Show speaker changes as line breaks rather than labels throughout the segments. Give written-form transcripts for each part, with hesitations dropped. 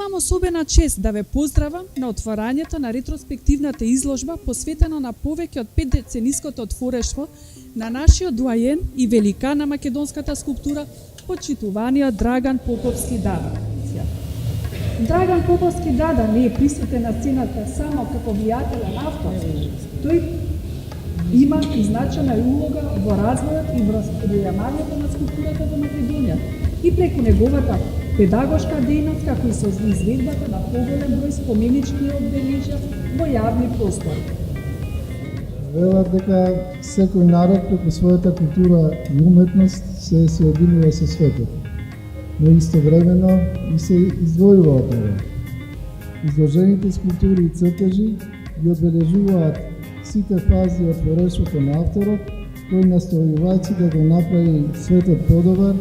Имам особена чест да ве поздравам на отворањето на ретроспективната изложба посветена на повеќе од 5-децениското творештво на нашиот дуајен и великан на македонската скулптура, почитуваниот Драган Поповски Дада. Драган Поповски Дада не е присутен на сцената само како влијателен автор. Тој има и значајна улога во развојот и во пријамањето на скулптурата во Македонија и преку неговата педагошка дејност, како и со изведбата на поголем број споменички одбележја во јавни простори.
Велат дека секој народ преку својата култура и уметност се соединува со светот, но истовремено и се издвојува од него. Изложените скулптури и цртежи ги одбележуваат сите фази од творештвото на авторот, кој настојувајќи да го направи светот подобар,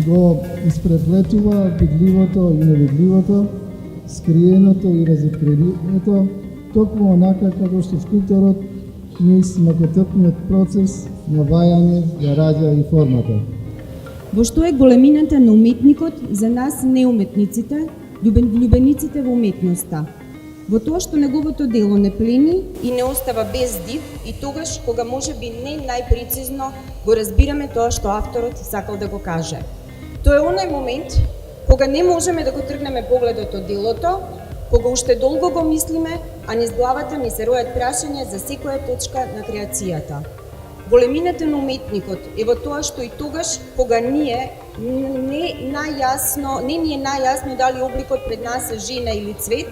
го испреплетува видливото и невидливото, скриеното и разоткривеното, токму онака како што скулпторот низ многотепниот процес на вајање ја раѓа и формата.
Во што е големината на уметникот за нас неуметниците, љубениците во уметноста? Во тоа што неговото дело не плени и не остава без див и тогаш кога може би не најпрецизно го разбираме тоа што авторот сакал да го каже. Тоа е онај момент кога не можеме да го тргнеме погледот од делото, кога уште долго го мислиме, а низ главата ни се ројат прашања за секоја точка на креацијата. Големината на уметникот е во тоа што и тогаш кога не ни е најасно дали обликот пред нас е жена или цвет,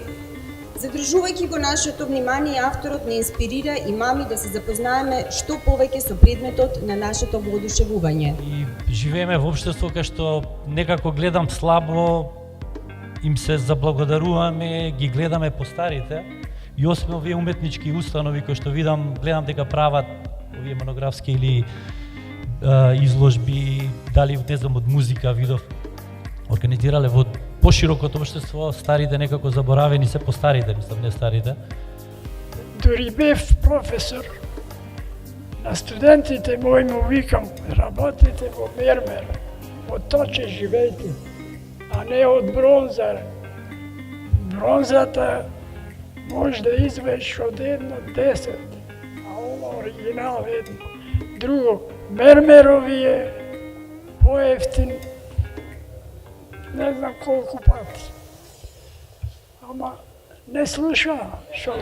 задржувајќи го нашето внимание, авторот не инспирира и мами да се запознаеме што повеќе со предметот на нашето воодушевување.
И живееме во општество кај што некако гледам слабо, им се заблагодаруваме, ги гледаме по старите и освен овие уметнички установи кои што гледам дека прават овие монографски или изложби, дали не знам од музика видов, организирале во поширокото општество, старите некако заборавени се по старите, мислам, не старите.
Дури бев професор, на студентите мои му викам, работите во мермер, од точе живејте, а не од бронза. Бронзата може да извеш од 1:10, а ова оригинал едно. Друго, мермерови е поевтин, не знам колку пати. Ама не слуша шо.